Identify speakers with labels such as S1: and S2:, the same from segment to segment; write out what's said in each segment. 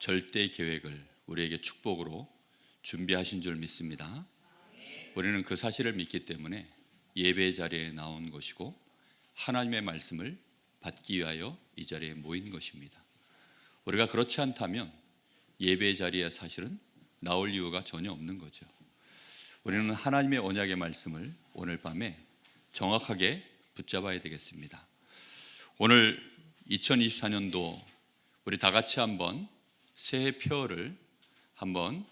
S1: 절대 계획을 우리에게 축복으로 준비하신 줄 믿습니다. 우리는 그 사실을 믿기 때문에 예배 자리에 나온 것이고 하나님의 말씀을 받기 위하여 이 자리에 모인 것입니다. 우리가 그렇지 않다면 예배 자리에 사실은 나올 이유가 전혀 없는 거죠. 우리는 하나님의 언약의 말씀을 오늘 밤에 정확하게 붙잡아야 되겠습니다. 오늘 2024년도 우리 다 같이 한번 새해 표어를 한번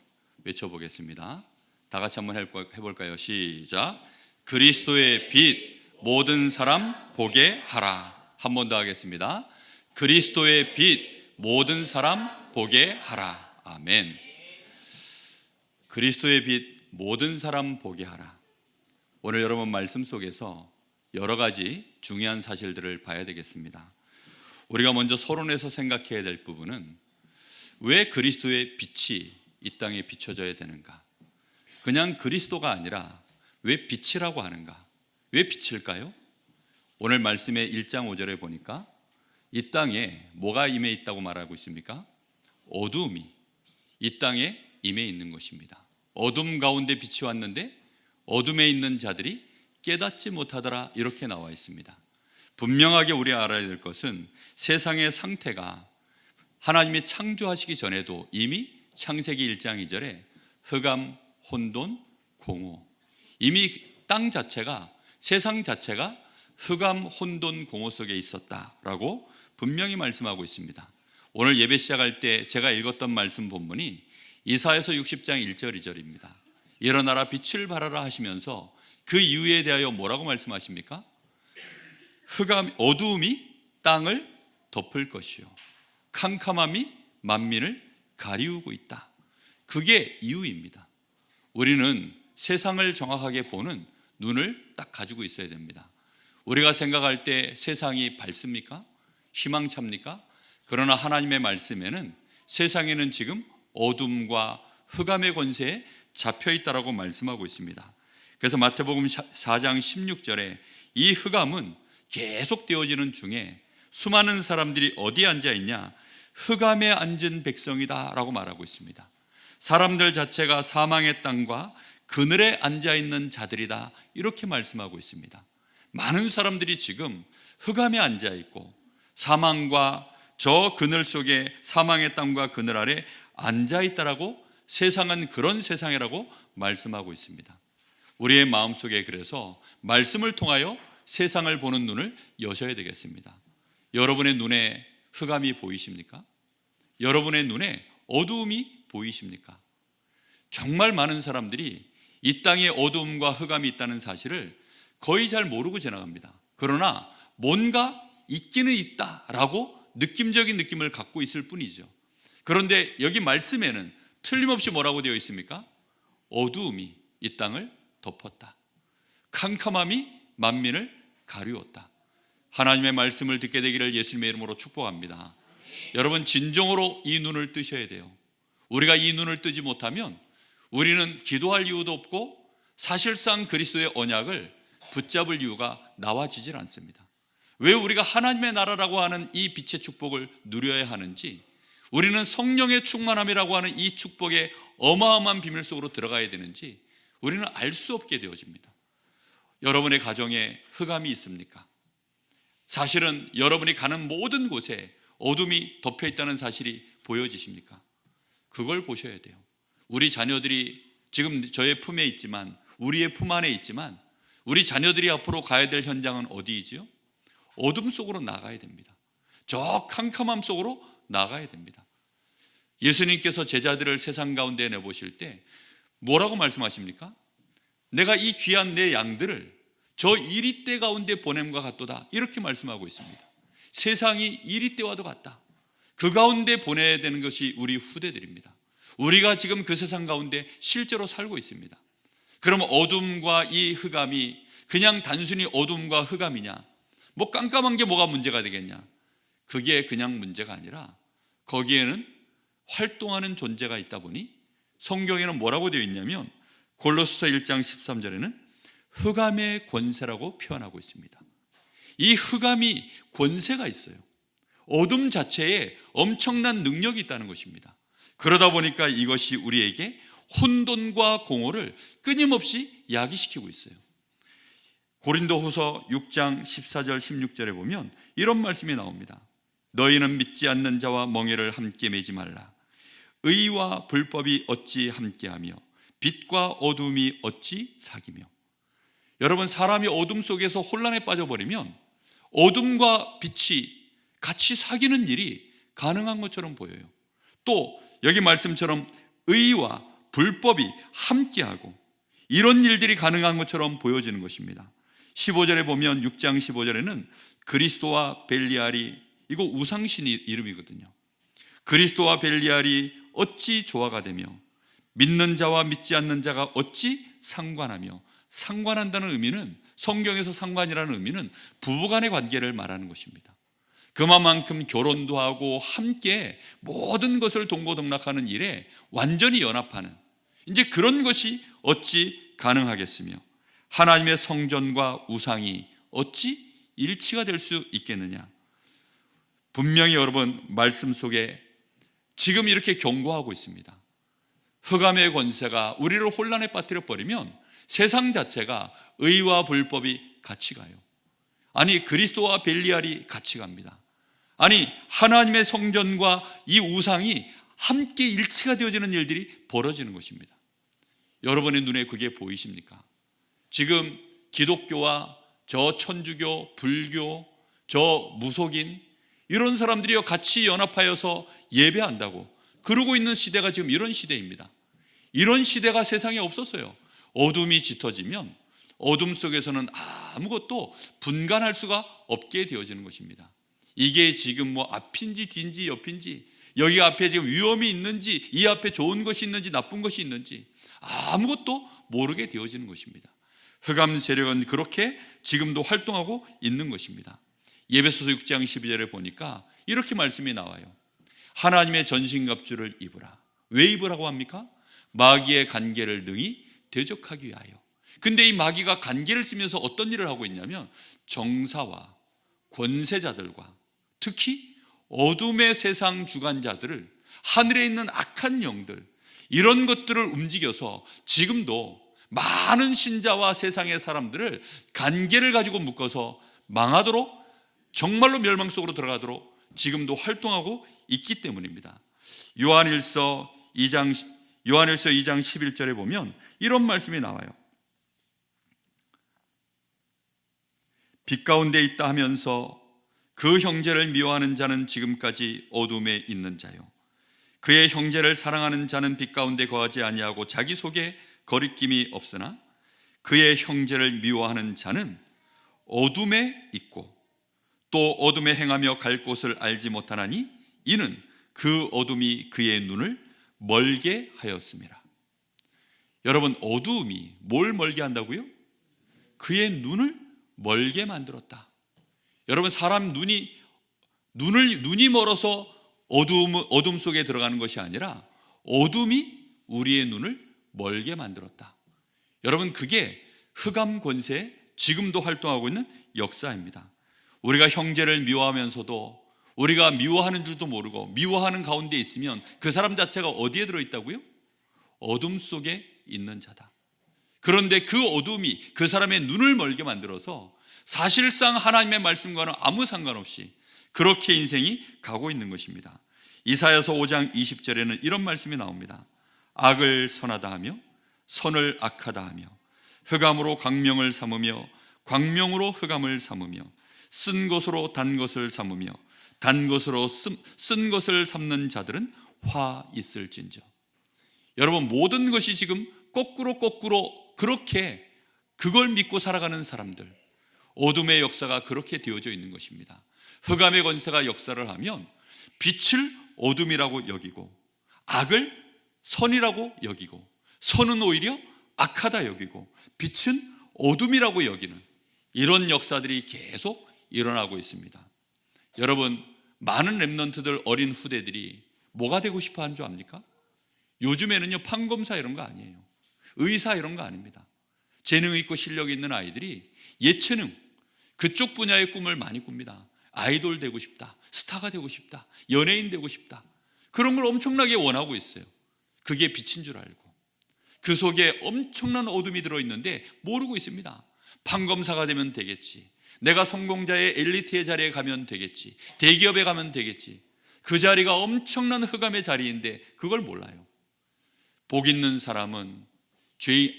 S1: 외쳐보겠습니다. 다 같이 한번 해볼까요? 시작. 그리스도의 빛 모든 사람 보게 하라. 한 번 더 하겠습니다. 그리스도의 빛 모든 사람 보게 하라. 아멘. 그리스도의 빛 모든 사람 보게 하라. 오늘 여러분 말씀 속에서 여러 가지 중요한 사실들을 봐야 되겠습니다. 우리가 먼저 서론에서 생각해야 될 부분은 왜 그리스도의 빛이 이 땅에 비춰져야 되는가? 그냥 그리스도가 아니라 왜 빛이라고 하는가? 왜 빛일까요? 오늘 말씀의 1장 5절에 보니까 이 땅에 뭐가 임해 있다고 말하고 있습니까? 어두움이 이 땅에 임해 있는 것입니다. 어둠 가운데 빛이 왔는데 어둠에 있는 자들이 깨닫지 못하더라, 이렇게 나와 있습니다. 분명하게 우리가 알아야 될 것은 세상의 상태가 하나님이 창조하시기 전에도 이미 창세기 1장 2절에 흑암, 혼돈, 공허, 이미 땅 자체가, 세상 자체가 흑암, 혼돈, 공허 속에 있었다라고 분명히 말씀하고 있습니다. 오늘 예배 시작할 때 제가 읽었던 말씀 본문이 이사야서 60장 1절 2절입니다. 일어나라 빛을 발하라 하시면서 그 이유에 대하여 뭐라고 말씀하십니까? 흑암, 어두움이 땅을 덮을 것이요 캄캄함이 만민을 가리우고 있다. 그게 이유입니다. 우리는 세상을 정확하게 보는 눈을 딱 가지고 있어야 됩니다. 우리가 생각할 때 세상이 밝습니까? 희망찹니까? 그러나 하나님의 말씀에는 세상에는 지금 어둠과 흑암의 권세에 잡혀 있다라고 말씀하고 있습니다. 그래서 마태복음 4장 16절에 이 흑암은 계속 되어지는 중에 수많은 사람들이 어디에 앉아 있냐? 흑암에 앉은 백성이다 라고 말하고 있습니다. 사람들 자체가 사망의 땅과 그늘에 앉아 있는 자들이다, 이렇게 말씀하고 있습니다. 많은 사람들이 지금 흑암에 앉아 있고 사망과 저 그늘 속에, 사망의 땅과 그늘 아래 앉아 있다라고, 세상은 그런 세상이라고 말씀하고 있습니다. 우리의 마음속에 그래서 말씀을 통하여 세상을 보는 눈을 여셔야 되겠습니다. 여러분의 눈에 흑암이 보이십니까? 여러분의 눈에 어두움이 보이십니까? 정말 많은 사람들이 이 땅에 어두움과 흑암이 있다는 사실을 거의 잘 모르고 지나갑니다. 그러나 뭔가 있기는 있다라고 느낌적인 느낌을 갖고 있을 뿐이죠. 그런데 여기 말씀에는 틀림없이 뭐라고 되어 있습니까? 어두움이 이 땅을 덮었다. 캄캄함이 만민을 가리웠다. 하나님의 말씀을 듣게 되기를 예수님의 이름으로 축복합니다. 여러분, 진정으로 이 눈을 뜨셔야 돼요. 우리가 이 눈을 뜨지 못하면 우리는 기도할 이유도 없고 사실상 그리스도의 언약을 붙잡을 이유가 나와지질 않습니다. 왜 우리가 하나님의 나라라고 하는 이 빛의 축복을 누려야 하는지, 우리는 성령의 충만함이라고 하는 이 축복의 어마어마한 비밀 속으로 들어가야 되는지 우리는 알 수 없게 되어집니다. 여러분의 가정에 흑암이 있습니까? 사실은 여러분이 가는 모든 곳에 어둠이 덮여 있다는 사실이 보여지십니까? 그걸 보셔야 돼요. 우리 자녀들이 지금 저의 품에 있지만, 우리의 품 안에 있지만, 우리 자녀들이 앞으로 가야 될 현장은 어디이지요? 어둠 속으로 나가야 됩니다. 저 캄캄함 속으로 나가야 됩니다. 예수님께서 제자들을 세상 가운데 내보실 때 뭐라고 말씀하십니까? 내가 이 귀한 내 양들을 저 이리떼 가운데 보냄과 같도다, 이렇게 말씀하고 있습니다. 세상이 이리떼와도 같다. 그 가운데 보내야 되는 것이 우리 후대들입니다. 우리가 지금 그 세상 가운데 실제로 살고 있습니다. 그러면 어둠과 이 흑암이 그냥 단순히 어둠과 흑암이냐? 뭐 깜깜한 게 뭐가 문제가 되겠냐? 그게 그냥 문제가 아니라 거기에는 활동하는 존재가 있다 보니 성경에는 뭐라고 되어 있냐면 골로새서 1장 13절에는 흑암의 권세라고 표현하고 있습니다. 이 흑암이 권세가 있어요. 어둠 자체에 엄청난 능력이 있다는 것입니다. 그러다 보니까 이것이 우리에게 혼돈과 공허를 끊임없이 야기시키고 있어요. 고린도후서 6장 14절 16절에 보면 이런 말씀이 나옵니다. 너희는 믿지 않는 자와 멍에를 함께 매지 말라. 의와 불법이 어찌 함께하며 빛과 어둠이 어찌 사귀며. 여러분, 사람이 어둠 속에서 혼란에 빠져버리면 어둠과 빛이 같이 사귀는 일이 가능한 것처럼 보여요. 또 여기 말씀처럼 의와 불법이 함께하고 이런 일들이 가능한 것처럼 보여지는 것입니다. 15절에 보면 6장 15절에는 그리스도와 벨리알이, 이거 우상신 이름이거든요. 그리스도와 벨리알이 어찌 조화가 되며 믿는 자와 믿지 않는 자가 어찌 상관하며. 상관한다는 의미는, 성경에서 상관이라는 의미는 부부간의 관계를 말하는 것입니다. 그만큼 결혼도 하고 함께 모든 것을 동고동락하는 일에 완전히 연합하는, 이제 그런 것이 어찌 가능하겠으며 하나님의 성전과 우상이 어찌 일치가 될 수 있겠느냐. 분명히 여러분, 말씀 속에 지금 이렇게 경고하고 있습니다. 흑암의 권세가 우리를 혼란에 빠뜨려 버리면 세상 자체가 의와 불법이 같이 가요. 아니, 그리스도와 벨리알이 같이 갑니다. 아니, 하나님의 성전과 이 우상이 함께 일치가 되어지는 일들이 벌어지는 것입니다. 여러분의 눈에 그게 보이십니까? 지금 기독교와 저 천주교, 불교, 저 무속인, 이런 사람들이 같이 연합하여서 예배한다고 그러고 있는 시대가 지금 이런 시대입니다. 이런 시대가 세상에 없었어요. 어둠이 짙어지면 어둠 속에서는 아무것도 분간할 수가 없게 되어지는 것입니다. 이게 지금 뭐 앞인지 뒤인지 옆인지, 여기 앞에 지금 위험이 있는지, 이 앞에 좋은 것이 있는지 나쁜 것이 있는지 아무것도 모르게 되어지는 것입니다. 흑암 세력은 그렇게 지금도 활동하고 있는 것입니다. 에베소서 6장 12절에 보니까 이렇게 말씀이 나와요. 하나님의 전신갑주를 입으라. 왜 입으라고 합니까? 마귀의 간계를 능히 대적하기 위하여. 근데 이 마귀가 간계를 쓰면서 어떤 일을 하고 있냐면 정사와 권세자들과 특히 어둠의 세상 주관자들을, 하늘에 있는 악한 영들, 이런 것들을 움직여서 지금도 많은 신자와 세상의 사람들을 간계를 가지고 묶어서 망하도록, 정말로 멸망 속으로 들어가도록 지금도 활동하고 있기 때문입니다. 요한일서 2장 11절에 보면 이런 말씀이 나와요. 빛 가운데 있다 하면서 그 형제를 미워하는 자는 지금까지 어둠에 있는 자요, 그의 형제를 사랑하는 자는 빛 가운데 거하지 아니하고 자기 속에 거리낌이 없으나 그의 형제를 미워하는 자는 어둠에 있고 또 어둠에 행하며 갈 곳을 알지 못하나니 이는 그 어둠이 그의 눈을 멀게 하였습니다. 여러분, 어두움이 뭘 멀게 한다고요? 그의 눈을 멀게 만들었다. 여러분, 사람 눈이 멀어서 어둠 속에 들어가는 것이 아니라 어둠이 우리의 눈을 멀게 만들었다. 여러분, 그게 흑암 권세에 지금도 활동하고 있는 역사입니다. 우리가 형제를 미워하면서도 우리가 미워하는 줄도 모르고 미워하는 가운데 있으면 그 사람 자체가 어디에 들어있다고요? 어둠 속에 있는 자다. 그런데 그 어둠이 그 사람의 눈을 멀게 만들어서 사실상 하나님의 말씀과는 아무 상관없이 그렇게 인생이 가고 있는 것입니다. 이사야서 5장 20절에는 이런 말씀이 나옵니다. 악을 선하다 하며 선을 악하다 하며 흑암으로 광명을 삼으며 광명으로 흑암을 삼으며 쓴 것으로 단 것을 삼으며 단 것으로 쓴 것을 삼는 자들은 화 있을진저. 여러분, 모든 것이 지금 거꾸로 그렇게 그걸 믿고 살아가는 사람들, 어둠의 역사가 그렇게 되어져 있는 것입니다. 흑암의 권세가 역사를 하면 빛을 어둠이라고 여기고 악을 선이라고 여기고 선은 오히려 악하다 여기고 빛은 어둠이라고 여기는 이런 역사들이 계속 일어나고 있습니다. 여러분, 많은 렘넌트들, 어린 후대들이 뭐가 되고 싶어 하는 줄 압니까? 요즘에는요, 판검사 이런 거 아니에요. 의사 이런 거 아닙니다. 재능 있고 실력 있는 아이들이 예체능, 그쪽 분야의 꿈을 많이 꿉니다. 아이돌 되고 싶다, 스타가 되고 싶다, 연예인 되고 싶다. 그런 걸 엄청나게 원하고 있어요. 그게 빛인 줄 알고 그 속에 엄청난 어둠이 들어있는데 모르고 있습니다. 판검사가 되면 되겠지, 내가 성공자의 엘리트의 자리에 가면 되겠지, 대기업에 가면 되겠지. 그 자리가 엄청난 흑암의 자리인데 그걸 몰라요. 복 있는 사람은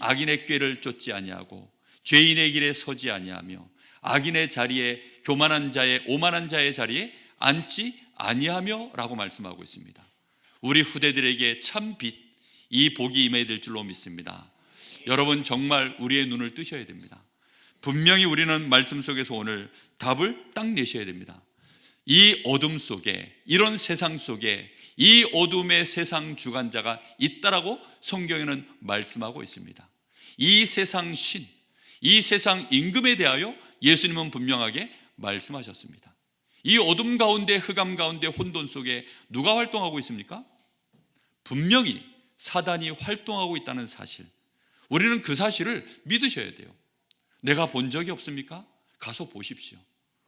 S1: 악인의 꾀를 쫓지 아니하고 죄인의 길에 서지 아니하며 악인의 자리에, 교만한 자의, 오만한 자의 자리에 앉지 아니하며 라고 말씀하고 있습니다. 우리 후대들에게 참 빛, 이 복이 임해야 될 줄로 믿습니다. 여러분 정말 우리의 눈을 뜨셔야 됩니다. 분명히 우리는 말씀 속에서 오늘 답을 딱 내셔야 됩니다. 이 어둠 속에, 이런 세상 속에 이 어둠의 세상 주관자가 있다라고 성경에는 말씀하고 있습니다. 이 세상 신, 이 세상 임금에 대하여 예수님은 분명하게 말씀하셨습니다. 이 어둠 가운데, 흑암 가운데, 혼돈 속에 누가 활동하고 있습니까? 분명히 사단이 활동하고 있다는 사실, 우리는 그 사실을 믿으셔야 돼요. 내가 본 적이 없습니까? 가서 보십시오.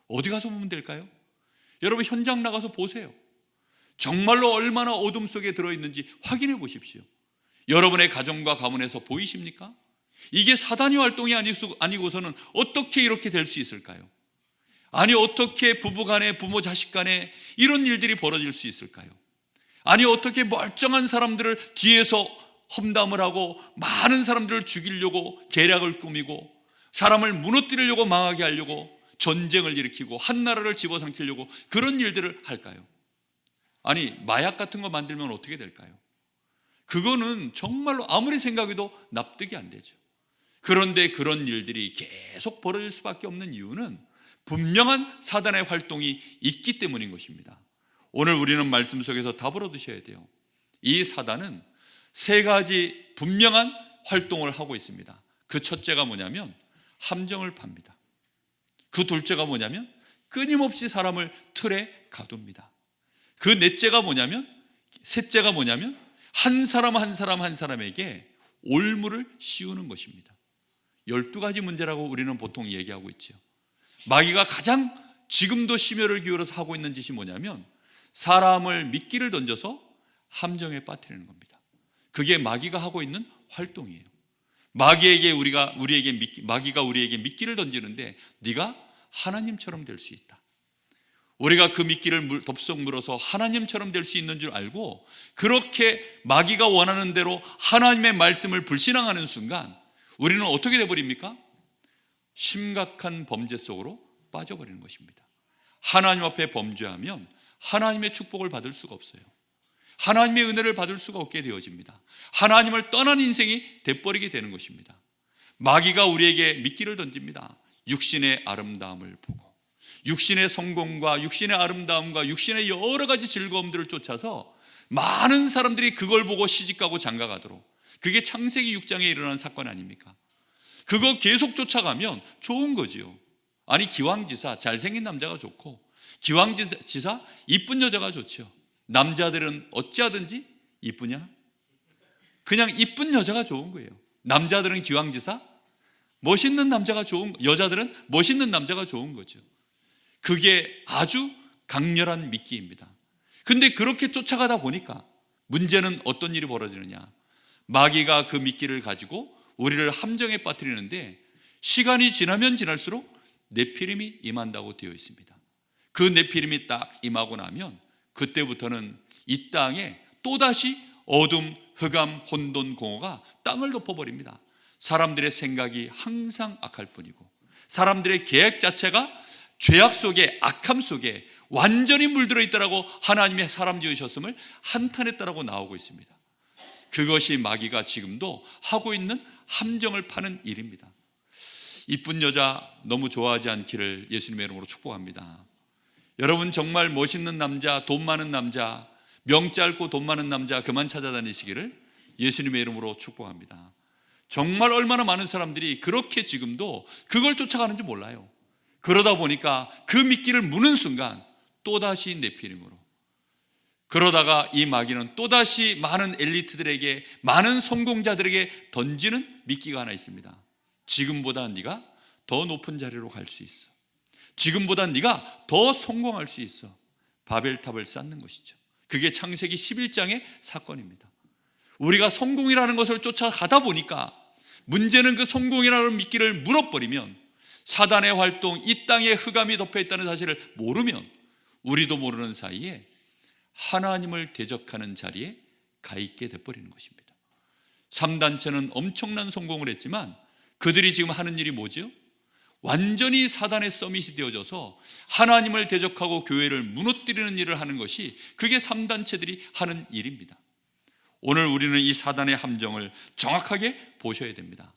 S1: 어디 가서 보면 될까요? 여러분 현장 나가서 보세요. 정말로 얼마나 어둠 속에 들어있는지 확인해 보십시오. 여러분의 가정과 가문에서 보이십니까? 이게 사단의 활동이 아니고서는 어떻게 이렇게 될 수 있을까요? 아니 어떻게 부부 간에, 부모 자식 간에 이런 일들이 벌어질 수 있을까요? 아니 어떻게 멀쩡한 사람들을 뒤에서 험담을 하고 많은 사람들을 죽이려고 계략을 꾸미고 사람을 무너뜨리려고, 망하게 하려고 전쟁을 일으키고 한 나라를 집어삼키려고 그런 일들을 할까요? 아니 마약 같은 거 만들면 어떻게 될까요? 그거는 정말로 아무리 생각해도 납득이 안 되죠. 그런데 그런 일들이 계속 벌어질 수밖에 없는 이유는 분명한 사단의 활동이 있기 때문인 것입니다. 오늘 우리는 말씀 속에서 답을 얻으셔야 돼요. 이 사단은 세 가지 분명한 활동을 하고 있습니다. 그 첫째가 뭐냐면 함정을 팝니다. 그 둘째가 뭐냐면 끊임없이 사람을 틀에 가둡니다. 그 넷째가 뭐냐면, 셋째가 뭐냐면 한 사람 한 사람에게 올무를 씌우는 것입니다. 12가지 문제라고 우리는 보통 얘기하고 있죠. 마귀가 가장 지금도 심혈을 기울여서 하고 있는 짓이 뭐냐면 사람을 미끼를 던져서 함정에 빠뜨리는 겁니다. 그게 마귀가 하고 있는 활동이에요. 마귀가 우리에게 미끼를 던지는데 네가 하나님처럼 될 수 있다. 우리가 그 미끼를 덥석 물어서 하나님처럼 될 수 있는 줄 알고 그렇게 마귀가 원하는 대로 하나님의 말씀을 불신앙하는 순간 우리는 어떻게 돼버립니까? 심각한 범죄 속으로 빠져버리는 것입니다. 하나님 앞에 범죄하면 하나님의 축복을 받을 수가 없어요. 하나님의 은혜를 받을 수가 없게 되어집니다. 하나님을 떠난 인생이 돼버리게 되는 것입니다. 마귀가 우리에게 미끼를 던집니다. 육신의 아름다움을 보고 육신의 성공과 육신의 아름다움과 육신의 여러 가지 즐거움들을 쫓아서 많은 사람들이 그걸 보고 시집가고 장가가도록, 그게 창세기 6장에 일어난 사건 아닙니까? 그거 계속 쫓아가면 좋은 거지요. 아니 기왕지사 잘생긴 남자가 좋고 기왕지사 이쁜 여자가 좋죠. 남자들은 어찌하든지 이쁘냐? 그냥 이쁜 여자가 좋은 거예요. 남자들은 기왕지사 멋있는 남자가 좋은, 여자들은 멋있는 남자가 좋은 거죠. 그게 아주 강렬한 미끼입니다. 근데 그렇게 쫓아가다 보니까 문제는 어떤 일이 벌어지느냐? 마귀가 그 미끼를 가지고 우리를 함정에 빠뜨리는데 시간이 지나면 지날수록 네피림이 임한다고 되어 있습니다. 그 네피림이 딱 임하고 나면 그때부터는 이 땅에 또다시 어둠, 흑암, 혼돈, 공허가 땅을 덮어버립니다. 사람들의 생각이 항상 악할 뿐이고 사람들의 계획 자체가 죄악 속에, 악함 속에 완전히 물들어 있다라고 하나님의 사람 지으셨음을 한탄했다라고 나오고 있습니다. 그것이 마귀가 지금도 하고 있는 함정을 파는 일입니다. 이쁜 여자 너무 좋아하지 않기를 예수님의 이름으로 축복합니다. 여러분 정말 멋있는 남자, 돈 많은 남자, 명 짧고 돈 많은 남자 그만 찾아다니시기를 예수님의 이름으로 축복합니다. 정말 얼마나 많은 사람들이 그렇게 지금도 그걸 쫓아가는지 몰라요. 그러다 보니까 그 미끼를 무는 순간 또다시 네피림으로, 그러다가 이 마귀는 또다시 많은 엘리트들에게, 많은 성공자들에게 던지는 미끼가 하나 있습니다. 지금보다 네가 더 높은 자리로 갈 수 있어. 지금보다 네가 더 성공할 수 있어. 바벨탑을 쌓는 것이죠. 그게 창세기 11장의 사건입니다. 우리가 성공이라는 것을 쫓아가다 보니까 문제는 그 성공이라는 미끼를 물어버리면, 사단의 활동, 이 땅에 흑암이 덮여있다는 사실을 모르면 우리도 모르는 사이에 하나님을 대적하는 자리에 가 있게 돼버리는 것입니다. 3단체는 엄청난 성공을 했지만 그들이 지금 하는 일이 뭐죠? 완전히 사단의 서밋이 되어져서 하나님을 대적하고 교회를 무너뜨리는 일을 하는 것이, 그게 3단체들이 하는 일입니다. 오늘 우리는 이 사단의 함정을 정확하게 보셔야 됩니다.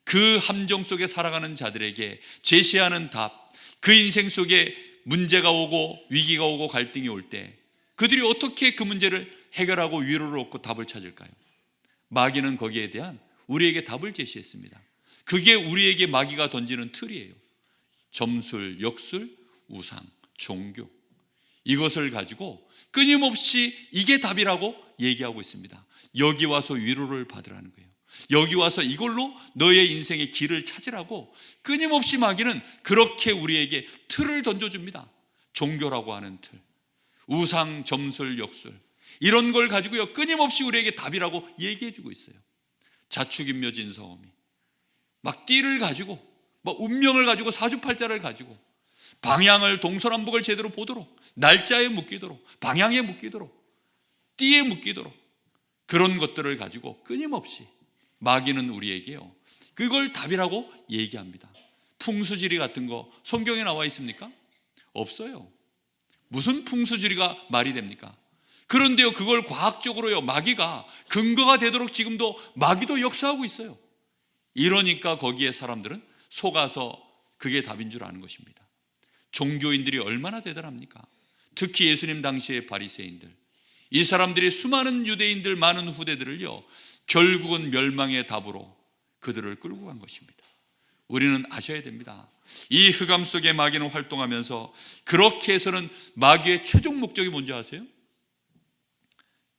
S1: 그 함정 속에 살아가는 자들에게 제시하는 답, 그 인생 속에 문제가 오고 위기가 오고 갈등이 올 때 그들이 어떻게 그 문제를 해결하고 위로를 얻고 답을 찾을까요? 마귀는 거기에 대한 우리에게 답을 제시했습니다. 그게 우리에게 마귀가 던지는 틀이에요. 점술, 역술, 우상, 종교, 이것을 가지고 끊임없이 이게 답이라고 얘기하고 있습니다. 여기 와서 위로를 받으라는 거예요. 여기 와서 이걸로 너의 인생의 길을 찾으라고 끊임없이 마귀는 그렇게 우리에게 틀을 던져줍니다. 종교라고 하는 틀, 우상, 점술, 역술, 이런 걸 가지고요 끊임없이 우리에게 답이라고 얘기해주고 있어요. 자축인묘 진서음이 막 띠를 가지고, 막 운명을 가지고, 사주팔자를 가지고 방향을, 동서남북을 제대로 보도록, 날짜에 묶이도록, 방향에 묶이도록, 띠에 묶이도록, 그런 것들을 가지고 끊임없이 마귀는 우리에게요 그걸 답이라고 얘기합니다. 풍수지리 같은 거 성경에 나와 있습니까? 없어요. 무슨 풍수지리가 말이 됩니까? 그런데요 그걸 과학적으로요 마귀가 근거가 되도록 지금도 마귀도 역사하고 있어요. 이러니까 거기에 사람들은 속아서 그게 답인 줄 아는 것입니다. 종교인들이 얼마나 대단합니까? 특히 예수님 당시의 바리새인들, 이 사람들이 수많은 유대인들, 많은 후대들을요 결국은 멸망의 답으로 그들을 끌고 간 것입니다. 우리는 아셔야 됩니다. 이 흑암 속에 마귀는 활동하면서 그렇게 해서는 마귀의 최종 목적이 뭔지 아세요?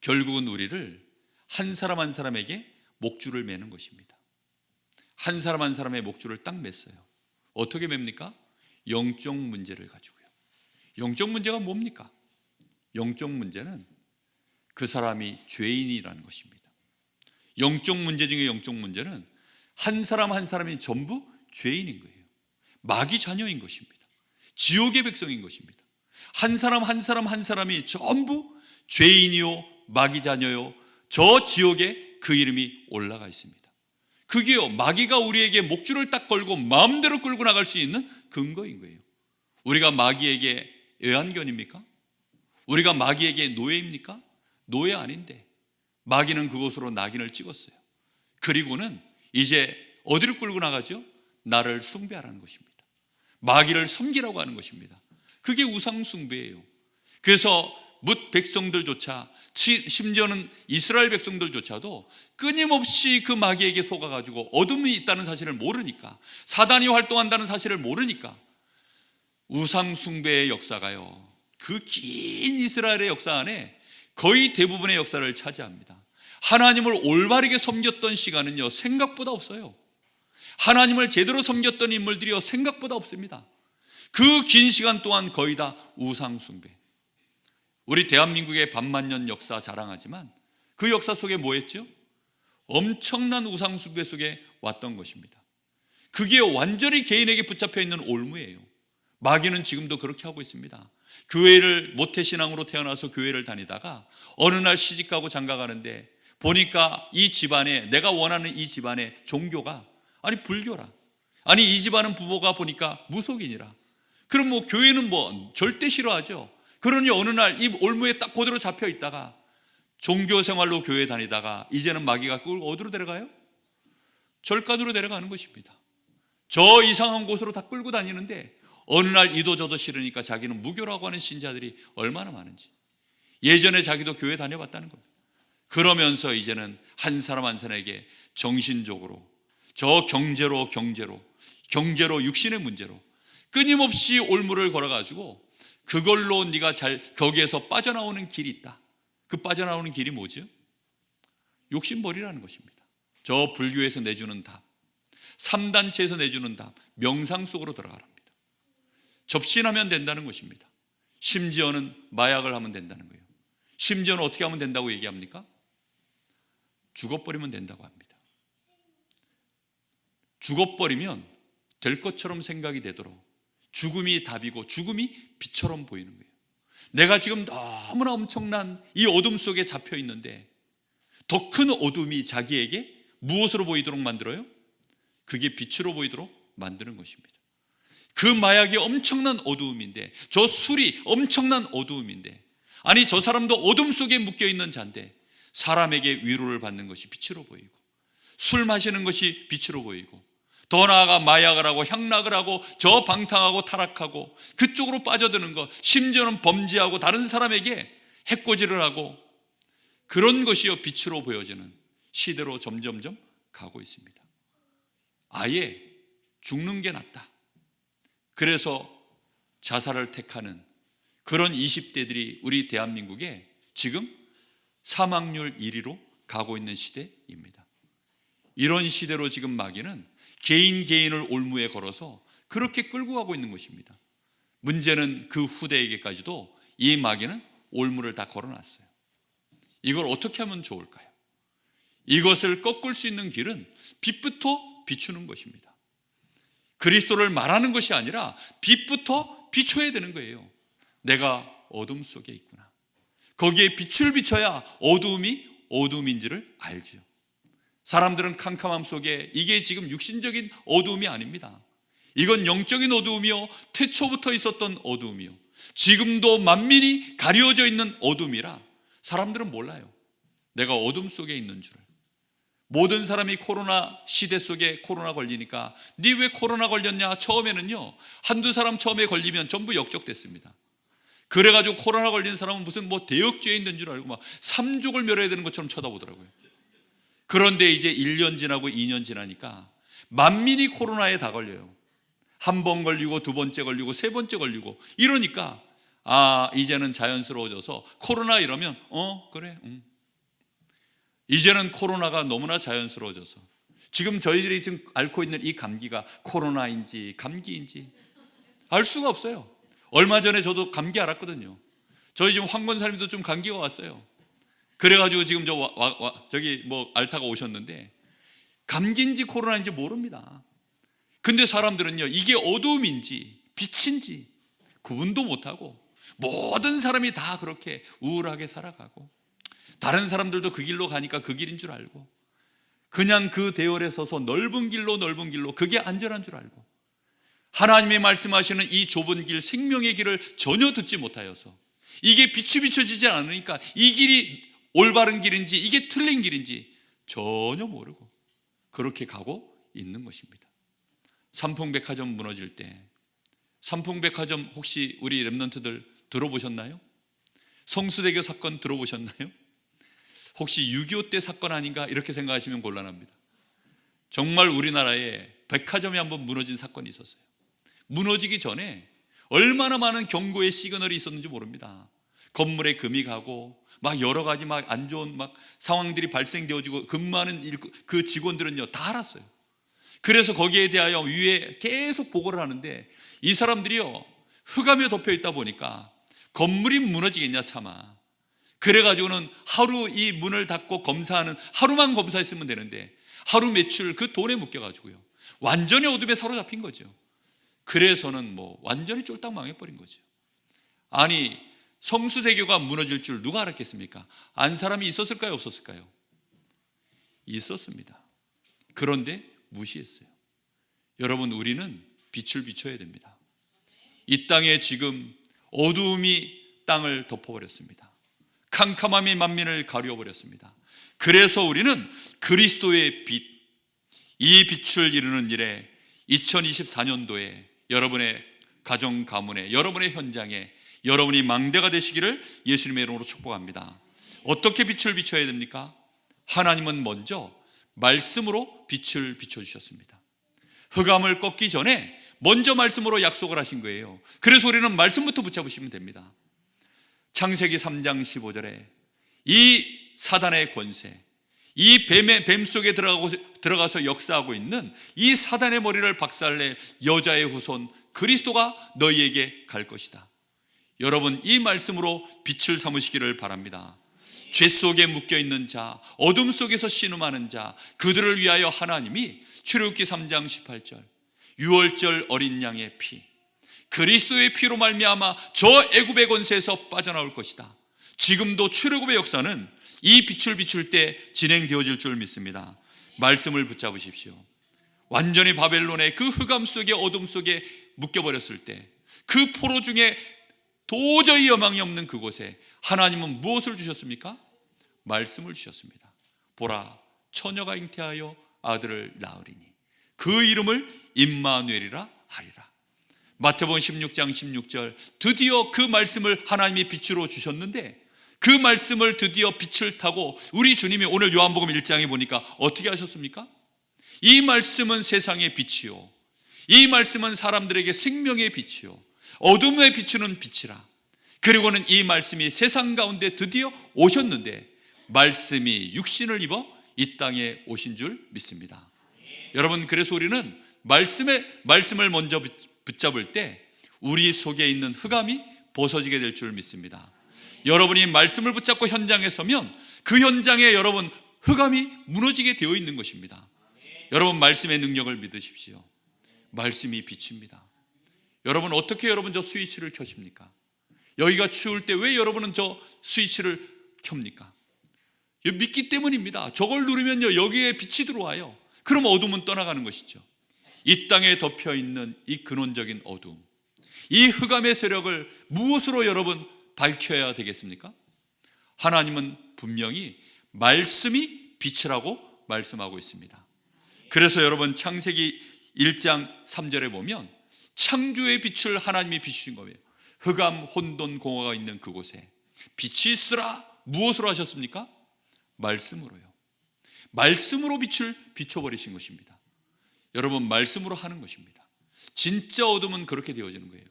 S1: 결국은 우리를 한 사람 한 사람에게 목줄을 매는 것입니다. 한 사람 한 사람의 목줄을 딱 맸어요. 어떻게 맵니까? 영적 문제를 가지고요. 영적 문제가 뭡니까? 영적 문제는 그 사람이 죄인이라는 것입니다. 영적 문제 중에 영적 문제는 한 사람 한 사람이 전부 죄인인 거예요. 마귀 자녀인 것입니다. 지옥의 백성인 것입니다. 한 사람 한 사람 한 사람이 전부 죄인이요 마귀 자녀요, 저 지옥에 그 이름이 올라가 있습니다. 그게요 마귀가 우리에게 목줄을 딱 걸고 마음대로 끌고 나갈 수 있는 근거인 거예요. 우리가 마귀에게 애완견입니까? 우리가 마귀에게 노예입니까? 노예 아닌데 마귀는 그곳으로 낙인을 찍었어요. 그리고는 이제 어디로 끌고 나가죠? 나를 숭배하라는 것입니다. 마귀를 섬기라고 하는 것입니다. 그게 우상 숭배예요. 그래서 뭇 백성들조차, 심지어는 이스라엘 백성들조차도 끊임없이 그 마귀에게 속아가지고 어둠이 있다는 사실을 모르니까, 사단이 활동한다는 사실을 모르니까 우상 숭배의 역사가요 그 긴 이스라엘의 역사 안에 거의 대부분의 역사를 차지합니다. 하나님을 올바르게 섬겼던 시간은요 생각보다 없어요. 하나님을 제대로 섬겼던 인물들이요 생각보다 없습니다. 그 긴 시간 동안 거의 다 우상 숭배. 우리 대한민국의 반만년 역사 자랑하지만 그 역사 속에 뭐 했죠? 엄청난 우상 숭배 속에 왔던 것입니다. 그게 완전히 개인에게 붙잡혀 있는 올무예요. 마귀는 지금도 그렇게 하고 있습니다. 교회를, 모태신앙으로 태어나서 교회를 다니다가 어느 날 시집가고 장가가는데 보니까 이 집안에, 내가 원하는 이 집안의 종교가, 아니 불교라, 아니 이 집안은 부모가 보니까 무속인이라, 그럼 뭐 교회는 뭐 절대 싫어하죠. 그러니 어느 날 이 올무에 딱 그대로 잡혀 있다가 종교 생활로 교회 다니다가 이제는 마귀가 그걸 어디로 데려가요? 절간으로 데려가는 것입니다. 저 이상한 곳으로 다 끌고 다니는데 어느 날 이도 저도 싫으니까 자기는 무교라고 하는 신자들이 얼마나 많은지, 예전에 자기도 교회 다녀봤다는 겁니다. 그러면서 이제는 한 사람 한 사람에게 정신적으로, 저 경제로 육신의 문제로 끊임없이 올무를 걸어가지고 그걸로 네가 잘, 거기에서 빠져나오는 길이 있다. 그 빠져나오는 길이 뭐죠? 욕심벌이라는 것입니다. 저 불교에서 내주는 답, 3단체에서 내주는 답, 명상 속으로 들어가랍니다. 접신하면 된다는 것입니다. 심지어는 마약을 하면 된다는 거예요. 심지어는 어떻게 하면 된다고 얘기합니까? 죽어버리면 된다고 합니다. 죽어버리면 될 것처럼 생각이 되도록 죽음이 답이고 죽음이 빛처럼 보이는 거예요. 내가 지금 너무나 엄청난 이 어둠 속에 잡혀 있는데 더 큰 어둠이 자기에게 무엇으로 보이도록 만들어요? 그게 빛으로 보이도록 만드는 것입니다. 그 마약이 엄청난 어두움인데, 저 술이 엄청난 어두움인데, 아니 저 사람도 어둠 속에 묶여있는 자인데 사람에게 위로를 받는 것이 빛으로 보이고, 술 마시는 것이 빛으로 보이고, 더 나아가 마약을 하고 향락을 하고 저 방탕하고 타락하고 그쪽으로 빠져드는 것, 심지어는 범죄하고 다른 사람에게 해코지를 하고, 그런 것이요 빛으로 보여지는 시대로 점점점 가고 있습니다. 아예 죽는 게 낫다. 그래서 자살을 택하는 그런 20대들이 우리 대한민국에 지금 사망률 1위로 가고 있는 시대입니다. 이런 시대로 지금 마귀는 개인을 올무에 걸어서 그렇게 끌고 가고 있는 것입니다. 문제는 그 후대에게까지도 이 마귀는 올무를 다 걸어놨어요. 이걸 어떻게 하면 좋을까요? 이것을 꺾을 수 있는 길은 빛부터 비추는 것입니다. 그리스도를 말하는 것이 아니라 빛부터 비춰야 되는 거예요. 내가 어둠 속에 있구나. 거기에 빛을 비춰야 어두움이 어둠인지를 알지요. 사람들은 캄캄함 속에 이게 지금 육신적인 어두움이 아닙니다. 이건 영적인 어두움이요, 태초부터 있었던 어두움이요, 지금도 만민이 가려져 있는 어둠이라 사람들은 몰라요. 내가 어둠 속에 있는 줄을. 모든 사람이 코로나 시대 속에 코로나 걸리니까 니 왜 코로나 걸렸냐? 처음에는요, 한두 사람 처음에 걸리면 전부 역적됐습니다. 그래가지고 코로나 걸린 사람은 무슨 대역죄에 있는 줄 알고 막 삼족을 멸해야 되는 것처럼 쳐다보더라고요. 그런데 이제 1년 지나고 2년 지나니까 만민이 코로나에 다 걸려요. 한 번 걸리고 두 번째 걸리고 세 번째 걸리고 이러니까 이제는 자연스러워져서 코로나 이러면 그래 이제는 코로나가 너무나 자연스러워져서 지금 저희들이 지금 앓고 있는 이 감기가 코로나인지 감기인지 알 수가 없어요. 얼마 전에 저도 감기 앓았거든요. 저희 지금 황건사님도 좀 감기가 왔어요. 그래가지고 지금 저기 알타가 오셨는데 감기인지 코로나인지 모릅니다. 근데 사람들은요, 이게 어두움인지 빛인지 구분도 못하고 모든 사람이 다 그렇게 우울하게 살아가고, 다른 사람들도 그 길로 가니까 그 길인 줄 알고, 그냥 그 대열에 서서 넓은 길로 그게 안전한 줄 알고, 하나님의 말씀하시는 이 좁은 길, 생명의 길을 전혀 듣지 못하여서 이게 빛이 비춰지지 않으니까 이 길이 올바른 길인지 이게 틀린 길인지 전혀 모르고 그렇게 가고 있는 것입니다. 삼풍백화점 무너질 때, 삼풍백화점 혹시 우리 랩런트들 들어보셨나요? 성수대교 사건 들어보셨나요? 혹시 6.25 때 사건 아닌가 이렇게 생각하시면 곤란합니다. 정말 우리나라에 백화점이 한번 무너진 사건이 있었어요. 무너지기 전에 얼마나 많은 경고의 시그널이 있었는지 모릅니다. 건물에 금이 가고 막 여러 가지 막 안 좋은 막 상황들이 발생되어지고, 근무하는 그 직원들은요 다 알았어요. 그래서 거기에 대하여 위에 계속 보고를 하는데 이 사람들이요 흑암에 덮여 있다 보니까 건물이 무너지겠냐 차마. 그래가지고는 하루 이 문을 닫고 검사하는, 하루만 검사했으면 되는데 하루 매출 그 돈에 묶여가지고요 완전히 어둠에 사로잡힌 거죠. 그래서는 완전히 쫄딱 망해버린 거죠. 아니 성수대교가 무너질 줄 누가 알았겠습니까? 안 사람이 있었을까요, 없었을까요? 있었습니다. 그런데 무시했어요. 여러분, 우리는 빛을 비춰야 됩니다. 이 땅에 지금 어두움이 땅을 덮어버렸습니다. 캄캄함이 만민을 가려버렸습니다. 그래서 우리는 그리스도의 빛, 이 빛을 이루는 일에 2024년도에 여러분의 가정 가문에, 여러분의 현장에 여러분이 망대가 되시기를 예수님의 이름으로 축복합니다. 어떻게 빛을 비춰야 됩니까? 하나님은 먼저 말씀으로 빛을 비춰주셨습니다. 흑암을 꺾기 전에 먼저 말씀으로 약속을 하신 거예요. 그래서 우리는 말씀부터 붙잡으시면 됩니다. 창세기 3장 15절에 이 사단의 권세, 이 뱀 속에 들어가서 역사하고 있는 이 사단의 머리를 박살내 여자의 후손 그리스도가 너희에게 갈 것이다. 여러분 이 말씀으로 빛을 삼으시기를 바랍니다. 죄 속에 묶여있는 자, 어둠 속에서 신음하는 자, 그들을 위하여 하나님이 출애굽기 3장 18절 유월절 어린 양의 피, 그리스도의 피로 말미암아 저 애굽의 권세에서 빠져나올 것이다. 지금도 출애굽의 역사는 이 빛을 비출 때 진행되어질 줄 믿습니다. 말씀을 붙잡으십시오. 완전히 바벨론의 그 흑암 속에 어둠 속에 묶여버렸을 때 그 포로 중에 도저히 여망이 없는 그곳에 하나님은 무엇을 주셨습니까? 말씀을 주셨습니다. 보라, 처녀가 잉태하여 아들을 낳으리니 그 이름을 임마누엘이라 하리라. 마태복음 16장 16절 드디어 그 말씀을 하나님이 빛으로 주셨는데 그 말씀을 드디어 빛을 타고 우리 주님이 오늘 요한복음 1장에 보니까 어떻게 하셨습니까? 이 말씀은 세상의 빛이요, 이 말씀은 사람들에게 생명의 빛이요, 어둠에 비추는 빛이라. 그리고는 이 말씀이 세상 가운데 드디어 오셨는데 말씀이 육신을 입어 이 땅에 오신 줄 믿습니다. 여러분, 그래서 우리는 말씀을 먼저 붙잡을 때 우리 속에 있는 흑암이 벗어지게 될 줄 믿습니다. 여러분이 말씀을 붙잡고 현장에 서면 그 현장에 여러분 흑암이 무너지게 되어 있는 것입니다. 여러분 말씀의 능력을 믿으십시오. 말씀이 빛입니다. 여러분 어떻게 여러분 저 스위치를 켜십니까? 여기가 추울 때 왜 여러분은 저 스위치를 켭니까? 믿기 때문입니다. 저걸 누르면요 여기에 빛이 들어와요. 그럼 어둠은 떠나가는 것이죠. 이 땅에 덮여있는 이 근원적인 어둠, 이 흑암의 세력을 무엇으로 여러분 밝혀야 되겠습니까? 하나님은 분명히 말씀이 빛이라고 말씀하고 있습니다. 그래서 여러분 창세기 1장 3절에 보면 창조의 빛을 하나님이 비추신 거예요. 흑암 혼돈 공허가 있는 그곳에 빛이 있으라. 무엇으로 하셨습니까? 말씀으로요. 말씀으로 빛을 비춰버리신 것입니다. 여러분 말씀으로 하는 것입니다. 진짜 어둠은 그렇게 되어지는 거예요.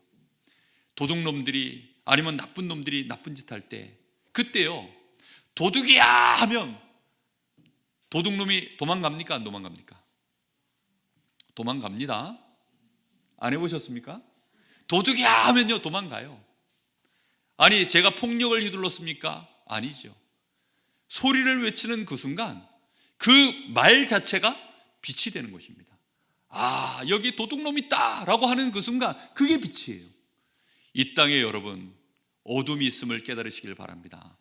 S1: 도둑놈들이 아니면 나쁜 놈들이 나쁜 짓 할 때 그때요 도둑이야 하면 도둑놈이 도망갑니까? 안 도망갑니까? 도망갑니다. 안 해보셨습니까? 도둑이야 하면요 도망가요. 아니 제가 폭력을 휘둘렀습니까? 아니죠. 소리를 외치는 그 순간 그 말 자체가 빛이 되는 것입니다. 아 여기 도둑놈 있다 라고 하는 그 순간 그게 빛이에요. 이 땅에 여러분 어둠이 있음을 깨달으시길 바랍니다.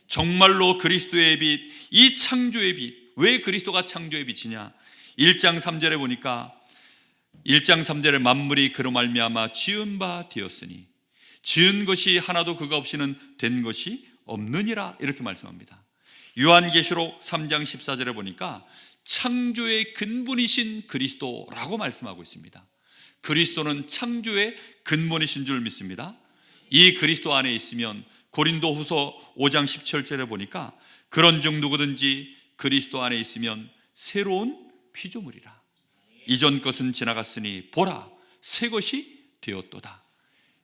S1: 정말로 그리스도의 빛, 이 창조의 빛. 왜 그리스도가 창조의 빛이냐? 1장 3절에 보니까 1장 3절에 만물이 그로 말미암아 지은 바 되었으니 지은 것이 하나도 그가 없이는 된 것이 없느니라 이렇게 말씀합니다. 요한계시록 3장 14절에 보니까 창조의 근본이신 그리스도라고 말씀하고 있습니다. 그리스도는 창조의 근본이신 줄 믿습니다. 이 그리스도 안에 있으면 고린도후서 5장 17절에 보니까 그런즉 누구든지 그리스도 안에 있으면 새로운 피조물이라. 이전 것은 지나갔으니 보라 새 것이 되었도다.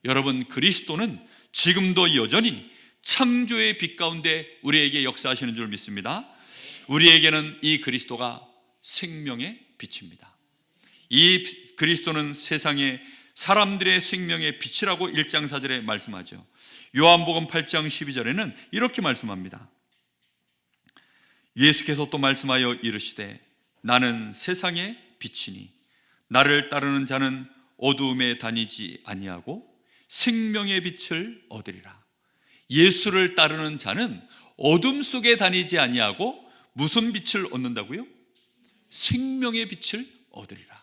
S1: 여러분 그리스도는 지금도 여전히 창조의 빛 가운데 우리에게 역사하시는 줄 믿습니다. 우리에게는 이 그리스도가 생명의 빛입니다. 이 그리스도는 세상에 사람들의 생명의 빛이라고 1장 4절에 말씀하죠. 요한복음 8장 12절에는 이렇게 말씀합니다. 예수께서 또 말씀하여 이르시되 나는 세상의 빛이니 나를 따르는 자는 어두움에 다니지 아니하고 생명의 빛을 얻으리라. 예수를 따르는 자는 어둠 속에 다니지 아니하고 무슨 빛을 얻는다고요? 생명의 빛을 얻으리라.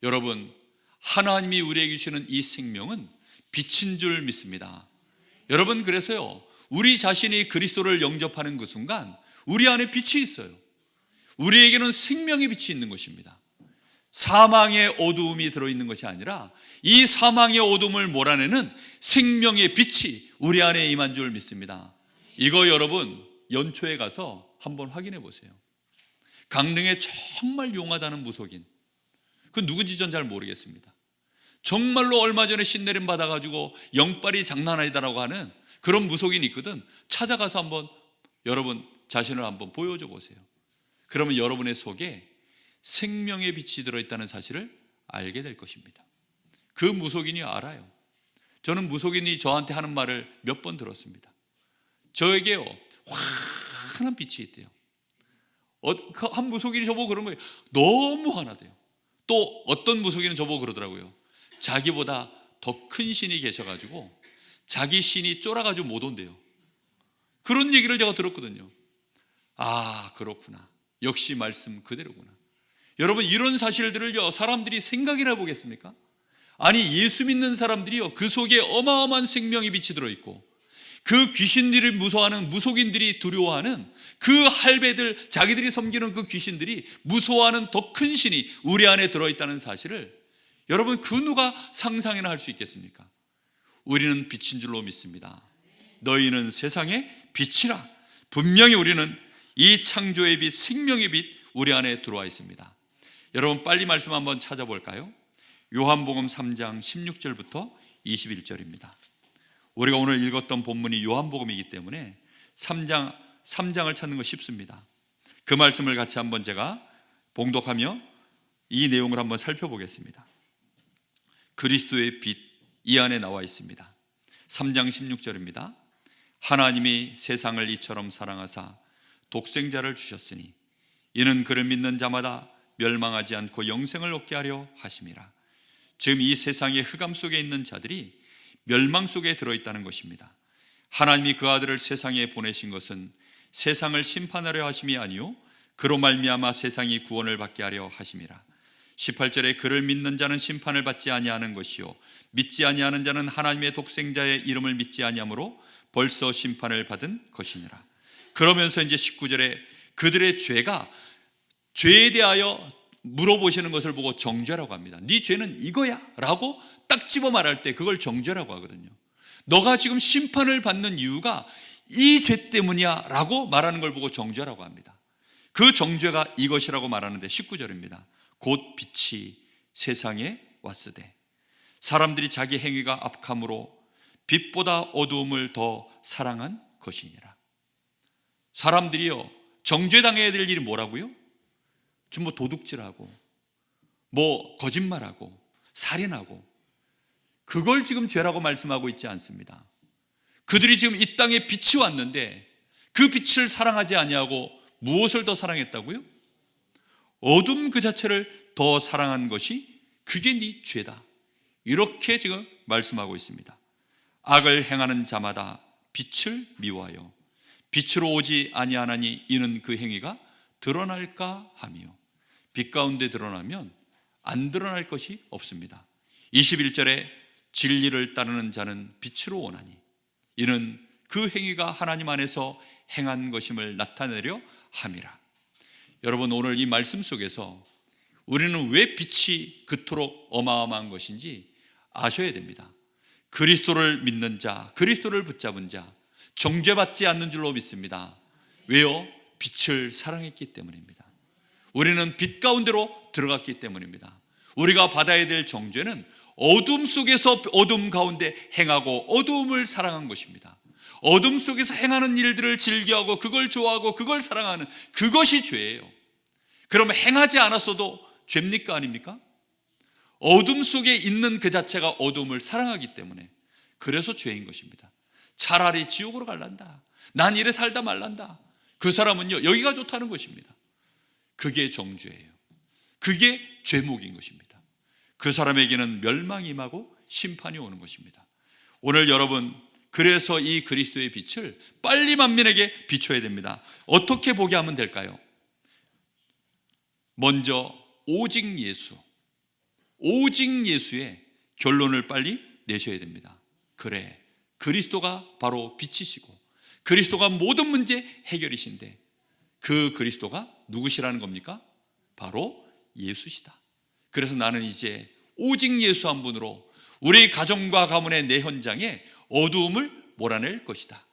S1: 여러분 하나님이 우리에게 주시는 이 생명은 빛인 줄 믿습니다. 여러분 그래서요 우리 자신이 그리스도를 영접하는 그 순간 우리 안에 빛이 있어요. 우리에게는 생명의 빛이 있는 것입니다. 사망의 어두움이 들어있는 것이 아니라 이 사망의 어둠을 몰아내는 생명의 빛이 우리 안에 임한 줄 믿습니다. 이거 여러분 연초에 가서 한번 확인해 보세요. 강릉에 정말 용하다는 무속인, 그건 누군지 전 잘 모르겠습니다. 정말로 얼마 전에 신내림 받아가지고 영빨이 장난 아니다라고 하는 그런 무속인이 있거든. 찾아가서 한번 여러분 자신을 한번 보여줘 보세요. 그러면 여러분의 속에 생명의 빛이 들어있다는 사실을 알게 될 것입니다. 그 무속인이 알아요. 저는 무속인이 저한테 하는 말을 몇 번 들었습니다. 저에게요, 환한 빛이 있대요. 한 무속인이 저보고 그런 거예요. 너무 환하대요. 또 어떤 무속인은 저보고 그러더라고요. 자기보다 더 큰 신이 계셔가지고 자기 신이 쫄아가지고 못 온대요. 그런 얘기를 제가 들었거든요. 아, 그렇구나. 역시 말씀 그대로구나. 여러분, 이런 사실들을요, 사람들이 생각이나 보겠습니까? 아니, 예수 믿는 사람들이요, 그 속에 어마어마한 생명의 빛이 들어있고, 그 귀신들을 무서워하는 무속인들이 두려워하는 그 할배들, 자기들이 섬기는 그 귀신들이 무서워하는 더 큰 신이 우리 안에 들어있다는 사실을 여러분, 그 누가 상상이나 할 수 있겠습니까? 우리는 빛인 줄로 믿습니다. 너희는 세상의 빛이라. 분명히 우리는 이 창조의 빛, 생명의 빛 우리 안에 들어와 있습니다. 여러분, 빨리 말씀 한번 찾아볼까요? 요한복음 3장 16절부터 21절입니다. 우리가 오늘 읽었던 본문이 요한복음이기 때문에 3장을 찾는 거 쉽습니다. 그 말씀을 같이 한번 제가 봉독하며 이 내용을 한번 살펴보겠습니다. 그리스도의 빛, 이 안에 나와 있습니다. 3장 16절입니다. 하나님이 세상을 이처럼 사랑하사 독생자를 주셨으니 이는 그를 믿는 자마다 멸망하지 않고 영생을 얻게 하려 하심이라. 지금 이 세상의 흑암 속에 있는 자들이 멸망 속에 들어있다는 것입니다. 하나님이 그 아들을 세상에 보내신 것은 세상을 심판하려 하심이 아니요 그로 말미암아 세상이 구원을 받게 하려 하심이라. 18절에 그를 믿는 자는 심판을 받지 아니하는 것이요 믿지 아니하는 자는 하나님의 독생자의 이름을 믿지 아니하므로 벌써 심판을 받은 것이니라. 그러면서 이제 19절에 그들의 죄에 대하여 물어보시는 것을 보고 정죄라고 합니다. 네 죄는 이거야 라고 딱 집어 말할 때 그걸 정죄라고 하거든요. 너가 지금 심판을 받는 이유가 이 죄 때문이야 라고 말하는 걸 보고 정죄라고 합니다. 그 정죄가 이것이라고 말하는데 19절입니다. 곧 빛이 세상에 왔으되 사람들이 자기 행위가 악함으로 빛보다 어두움을 더 사랑한 것이니라. 사람들이요, 정죄당해야 될 일이 뭐라고요? 좀 뭐 도둑질하고 뭐 거짓말하고 살인하고, 그걸 지금 죄라고 말씀하고 있지 않습니다. 그들이 지금 이 땅에 빛이 왔는데 그 빛을 사랑하지 아니하고 무엇을 더 사랑했다고요? 어둠 그 자체를 더 사랑한 것이 그게 네 죄다, 이렇게 지금 말씀하고 있습니다. 악을 행하는 자마다 빛을 미워하여 빛으로 오지 아니하나니 이는 그 행위가 드러날까 하며, 빛 가운데 드러나면 안 드러날 것이 없습니다. 21절에 진리를 따르는 자는 빛으로 오나니 이는 그 행위가 하나님 안에서 행한 것임을 나타내려 함이라. 여러분, 오늘 이 말씀 속에서 우리는 왜 빛이 그토록 어마어마한 것인지 아셔야 됩니다. 그리스도를 믿는 자, 그리스도를 붙잡은 자, 정죄받지 않는 줄로 믿습니다. 왜요? 빛을 사랑했기 때문입니다. 우리는 빛 가운데로 들어갔기 때문입니다. 우리가 받아야 될 정죄는 어둠 속에서 어둠 가운데 행하고 어두움을 사랑한 것입니다. 어둠 속에서 행하는 일들을 즐겨하고 그걸 좋아하고 그걸 사랑하는 그것이 죄예요. 그러면 행하지 않았어도 죄입니까? 아닙니까? 어둠 속에 있는 그 자체가 어둠을 사랑하기 때문에, 그래서 죄인 것입니다. 차라리 지옥으로 갈란다, 난 이래 살다 말란다, 그 사람은요 여기가 좋다는 것입니다. 그게 정죄예요. 그게 죄목인 것입니다. 그 사람에게는 멸망이 임하고 심판이 오는 것입니다. 오늘 여러분, 그래서 이 그리스도의 빛을 빨리 만민에게 비춰야 됩니다. 어떻게 보게 하면 될까요? 먼저 오직 예수, 오직 예수의 결론을 빨리 내셔야 됩니다. 그래, 그리스도가 바로 빛이시고 그리스도가 모든 문제 해결이신데 그 그리스도가 누구시라는 겁니까? 바로 예수시다. 그래서 나는 이제 오직 예수 한 분으로 우리 가정과 가문의 내 현장에 어두움을 몰아낼 것이다.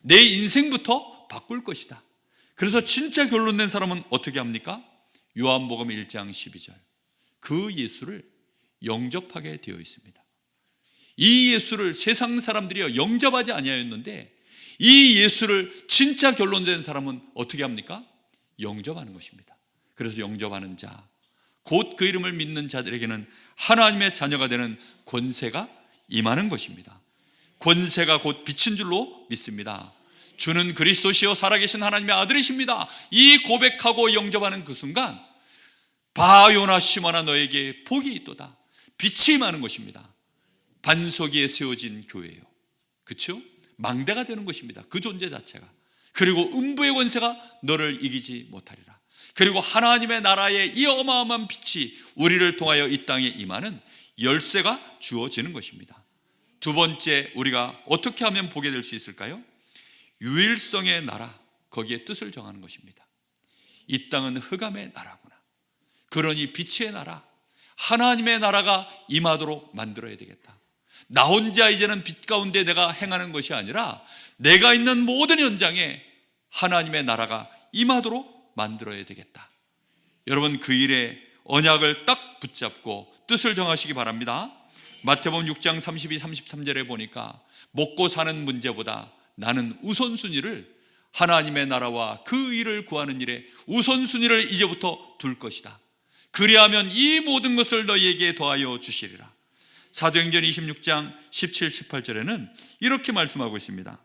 S1: 내 인생부터 바꿀 것이다. 그래서 진짜 결론 낸 사람은 어떻게 합니까? 요한복음 1장 12절, 그 예수를 영접하게 되어 있습니다. 이 예수를 세상 사람들이 영접하지 아니하였는데 이 예수를 진짜 결론 낸 사람은 어떻게 합니까? 영접하는 것입니다. 그래서 영접하는 자, 곧 그 이름을 믿는 자들에게는 하나님의 자녀가 되는 권세가 임하는 것입니다. 권세가 곧 빛인 줄로 믿습니다. 주는 그리스도시요 살아계신 하나님의 아들이십니다. 이 고백하고 영접하는 그 순간 바요나 시모나 너에게 복이 있도다. 빛이 임하는 것입니다. 반석 위에 세워진 교회예요. 그렇죠? 망대가 되는 것입니다. 그 존재 자체가. 그리고 음부의 권세가 너를 이기지 못하리라. 그리고 하나님의 나라의 이 어마어마한 빛이 우리를 통하여 이 땅에 임하는 열쇠가 주어지는 것입니다. 두 번째, 우리가 어떻게 하면 보게 될 수 있을까요? 유일성의 나라, 거기에 뜻을 정하는 것입니다. 이 땅은 흑암의 나라구나. 그러니 빛의 나라, 하나님의 나라가 임하도록 만들어야 되겠다. 나 혼자 이제는 빛 가운데 내가 행하는 것이 아니라 내가 있는 모든 현장에 하나님의 나라가 임하도록 만들어야 되겠다. 여러분, 그 일에 언약을 딱 붙잡고 뜻을 정하시기 바랍니다. 마태복음 6장 32, 33절에 보니까 먹고 사는 문제보다 나는 우선순위를 하나님의 나라와 그 일을 구하는 일에 우선순위를 이제부터 둘 것이다. 그리하면 이 모든 것을 너희에게 더하여 주시리라. 사도행전 26장 17, 18절에는 이렇게 말씀하고 있습니다.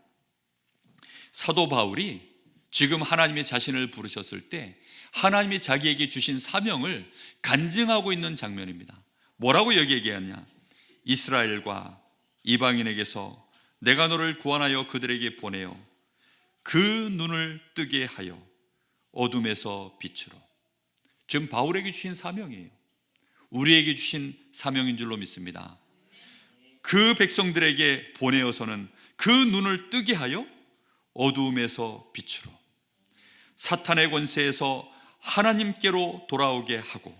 S1: 사도 바울이 지금 하나님이 자신을 부르셨을 때 하나님이 자기에게 주신 사명을 간증하고 있는 장면입니다. 뭐라고 여기 얘기하냐? 이스라엘과 이방인에게서 내가 너를 구원하여 그들에게 보내어 그 눈을 뜨게 하여 어둠에서 빛으로. 지금 바울에게 주신 사명이에요. 우리에게 주신 사명인 줄로 믿습니다. 그 백성들에게 보내어서는 그 눈을 뜨게 하여 어두움에서 빛으로, 사탄의 권세에서 하나님께로 돌아오게 하고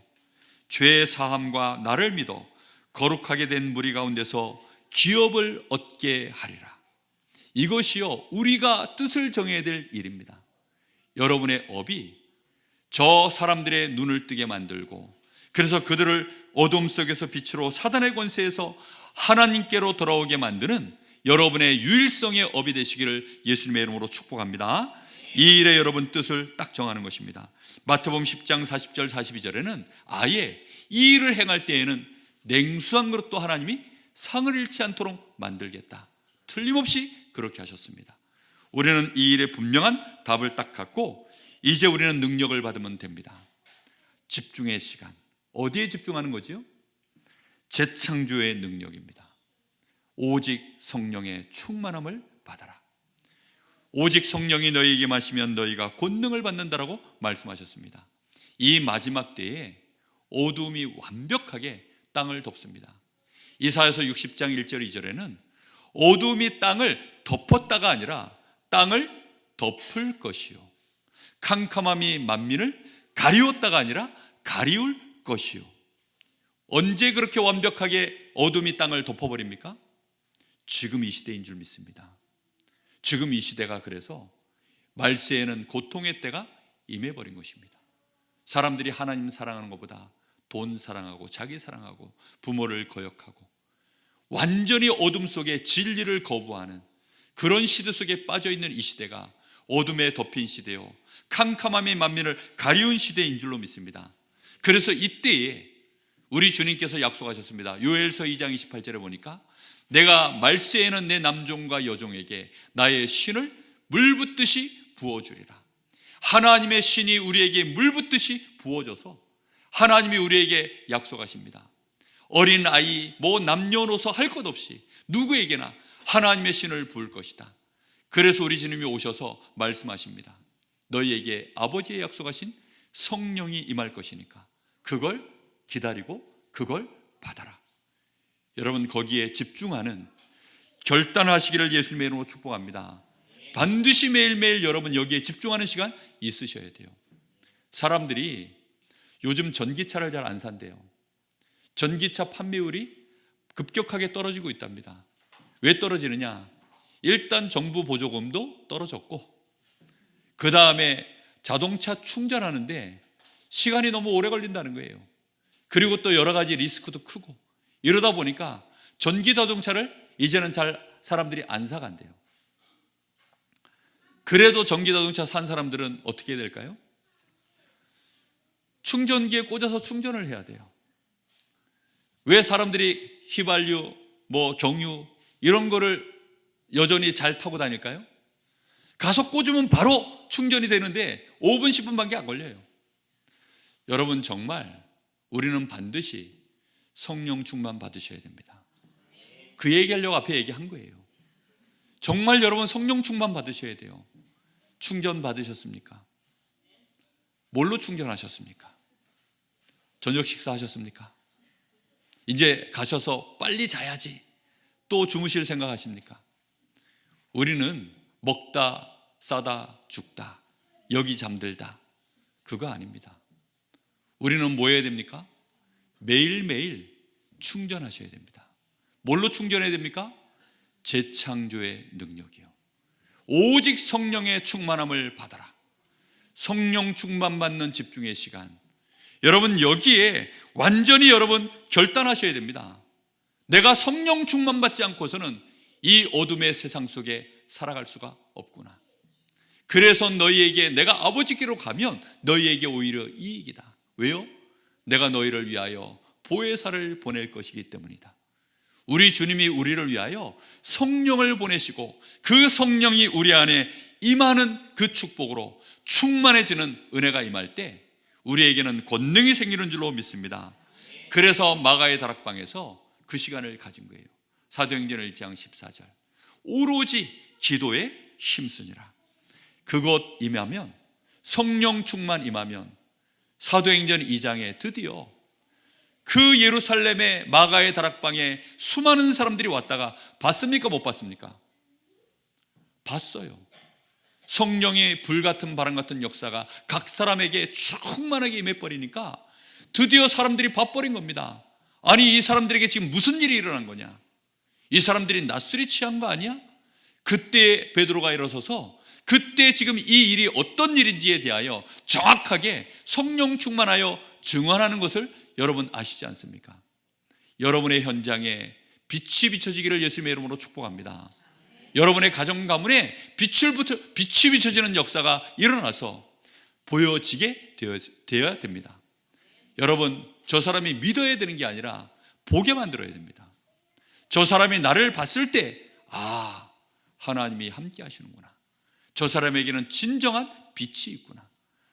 S1: 죄의 사함과 나를 믿어 거룩하게 된 무리 가운데서 기업을 얻게 하리라. 이것이요, 우리가 뜻을 정해야 될 일입니다. 여러분의 업이 저 사람들의 눈을 뜨게 만들고, 그래서 그들을 어둠 속에서 빛으로 사단의 권세에서 하나님께로 돌아오게 만드는 여러분의 유일성의 업이 되시기를 예수님의 이름으로 축복합니다. 이 일에 여러분 뜻을 딱 정하는 것입니다. 마태복음 10장 40절 42절에는 아예 이 일을 행할 때에는 냉수한 그릇도 하나님이 상을 잃지 않도록 만들겠다. 틀림없이 그렇게 하셨습니다. 우리는 이 일에 분명한 답을 딱 갖고 이제 우리는 능력을 받으면 됩니다. 집중의 시간. 어디에 집중하는 거지요? 재창조의 능력입니다. 오직 성령의 충만함을 받아라. 오직 성령이 너희에게 마시면 너희가 권능을 받는다라고 말씀하셨습니다. 이 마지막 때에 어둠이 완벽하게 땅을 덮습니다. 이사야서 60장 1절 2절에는 어둠이 땅을 덮었다가 아니라 땅을 덮을 것이요, 캄캄함이 만민을 가리웠다가 아니라 가리울 것이요. 언제 그렇게 완벽하게 어둠이 땅을 덮어버립니까? 지금 이 시대인 줄 믿습니다. 지금 이 시대가 그래서 말세에는 고통의 때가 임해버린 것입니다. 사람들이 하나님 사랑하는 것보다 돈 사랑하고 자기 사랑하고 부모를 거역하고 완전히 어둠 속에 진리를 거부하는 그런 시대 속에 빠져있는 이 시대가 어둠에 덮인 시대요, 캄캄함이 만민을 가리운 시대인 줄로 믿습니다. 그래서 이때에 우리 주님께서 약속하셨습니다. 요엘서 2장 28절에 보니까 내가 말세에는 내 남종과 여종에게 나의 신을 물 붓듯이 부어주리라. 하나님의 신이 우리에게 물 붓듯이 부어줘서 하나님이 우리에게 약속하십니다. 어린 아이, 남녀노소 할 것 없이 누구에게나 하나님의 신을 부을 것이다. 그래서 우리 주님이 오셔서 말씀하십니다. 너희에게 아버지의 약속하신 성령이 임할 것이니까 그걸 기다리고 그걸 받아라. 여러분, 거기에 집중하는 결단하시기를 예수님의 이름으로 축복합니다. 반드시 매일매일 여러분 여기에 집중하는 시간 있으셔야 돼요. 사람들이 요즘 전기차를 잘 안 산대요. 전기차 판매율이 급격하게 떨어지고 있답니다. 왜 떨어지느냐? 일단 정부 보조금도 떨어졌고, 그 다음에 자동차 충전하는데 시간이 너무 오래 걸린다는 거예요. 그리고 또 여러 가지 리스크도 크고, 이러다 보니까 전기 자동차를 이제는 잘 사람들이 안 사간대요. 그래도 전기 자동차 산 사람들은 어떻게 해야 될까요? 충전기에 꽂아서 충전을 해야 돼요. 왜 사람들이 휘발유 뭐 경유 이런 거를 여전히 잘 타고 다닐까요? 가서 꽂으면 바로 충전이 되는데 5분 10분밖에 안 걸려요. 여러분, 정말 우리는 반드시 성령 충만 받으셔야 됩니다. 그 얘기하려고 앞에 얘기한 거예요. 정말 여러분 성령 충만 받으셔야 돼요. 충전 받으셨습니까? 뭘로 충전하셨습니까? 저녁 식사하셨습니까? 이제 가셔서 빨리 자야지 또 주무실 생각하십니까? 우리는 먹다 싸다 죽다 여기 잠들다 그거 아닙니다. 우리는 뭐 해야 됩니까? 매일매일 충전하셔야 됩니다. 뭘로 충전해야 됩니까? 재창조의 능력이요. 오직 성령의 충만함을 받아라. 성령 충만 받는 집중의 시간. 여러분, 여기에 완전히 여러분 결단하셔야 됩니다. 내가 성령 충만 받지 않고서는 이 어둠의 세상 속에 살아갈 수가 없구나. 그래서 너희에게 내가 아버지께로 가면 너희에게 오히려 이익이다. 왜요? 내가 너희를 위하여 보혜사를 보낼 것이기 때문이다. 우리 주님이 우리를 위하여 성령을 보내시고 그 성령이 우리 안에 임하는 그 축복으로 충만해지는 은혜가 임할 때 우리에게는 권능이 생기는 줄로 믿습니다. 그래서 마가의 다락방에서 그 시간을 가진 거예요. 사도행전 1장 14절 오로지 기도에 힘쓰니라. 그곳 임하면 성령 충만 임하면 사도행전 2장에 드디어 그 예루살렘의 마가의 다락방에 수많은 사람들이 왔다가 봤습니까? 못 봤습니까? 봤어요. 성령의 불같은 바람 같은 역사가 각 사람에게 충만하게 임해버리니까 드디어 사람들이 봐버린 겁니다. 아니, 이 사람들에게 지금 무슨 일이 일어난 거냐? 이 사람들이 낯술이 취한 거 아니야? 그때 베드로가 일어서서 그때 지금 이 일이 어떤 일인지에 대하여 정확하게 성령 충만하여 증언하는 것을 여러분 아시지 않습니까? 여러분의 현장에 빛이 비춰지기를 예수님의 이름으로 축복합니다. 여러분의 가정 가문에 빛이 비춰지는 역사가 일어나서 보여지게 되어야 됩니다. 여러분, 저 사람이 믿어야 되는 게 아니라 보게 만들어야 됩니다. 저 사람이 나를 봤을 때 하나님이 함께 하시는구나. 저 사람에게는 진정한 빛이 있구나.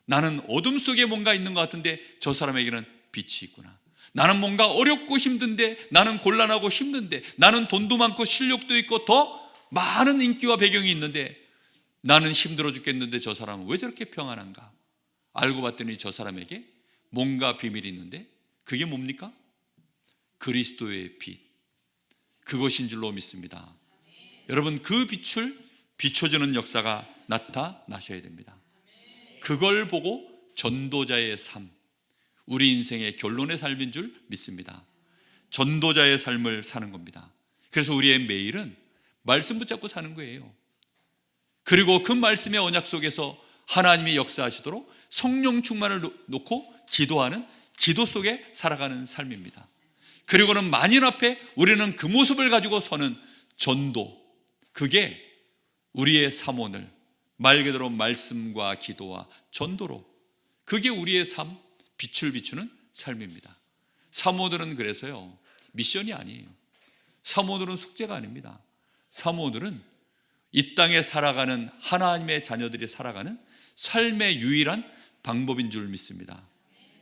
S1: 나는 어둠 속에 뭔가 있는 것 같은데 저 사람에게는 빛이 있구나. 나는 뭔가 어렵고 힘든데, 나는 곤란하고 힘든데, 나는 돈도 많고 실력도 있고 더 많은 인기와 배경이 있는데 나는 힘들어 죽겠는데 저 사람은 왜 저렇게 평안한가? 알고 봤더니 저 사람에게 뭔가 비밀이 있는데 그게 뭡니까? 그리스도의 빛, 그것인 줄로 믿습니다. 여러분, 그 빛을 비춰주는 역사가 나타나셔야 됩니다. 그걸 보고 전도자의 삶, 우리 인생의 결론의 삶인 줄 믿습니다. 전도자의 삶을 사는 겁니다. 그래서 우리의 매일은 말씀 붙잡고 사는 거예요. 그리고 그 말씀의 언약 속에서 하나님이 역사하시도록 성령 충만을 놓고 기도하는 기도 속에 살아가는 삶입니다. 그리고는 만인 앞에 우리는 그 모습을 가지고 서는 전도, 그게 우리의 사모늘, 말 그대로 말씀과 기도와 전도로, 그게 우리의 삶, 빛을 비추는 삶입니다. 사모들은 그래서요, 미션이 아니에요. 사모들은 숙제가 아닙니다. 사모들은 이 땅에 살아가는 하나님의 자녀들이 살아가는 삶의 유일한 방법인 줄 믿습니다.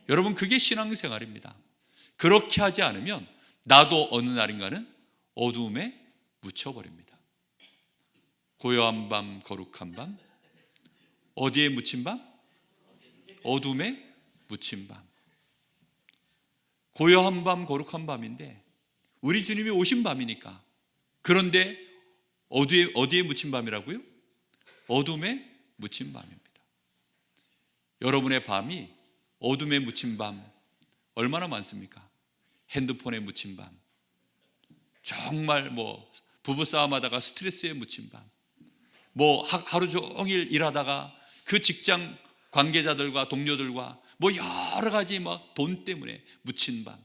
S1: 여러분, 그게 신앙생활입니다. 그렇게 하지 않으면 나도 어느 날인가는 어두움에 묻혀버립니다. 고요한 밤, 거룩한 밤, 어디에 묻힌 밤? 어둠에 묻힌 밤. 고요한 밤, 거룩한 밤인데 우리 주님이 오신 밤이니까. 그런데 어디에 묻힌 밤이라고요? 어둠에 묻힌 밤입니다. 여러분의 밤이 어둠에 묻힌 밤 얼마나 많습니까? 핸드폰에 묻힌 밤, 정말 부부싸움하다가 스트레스에 묻힌 밤, 하루 종일 일하다가 그 직장 관계자들과 동료들과 여러 가지 돈 때문에 묻힌 밤,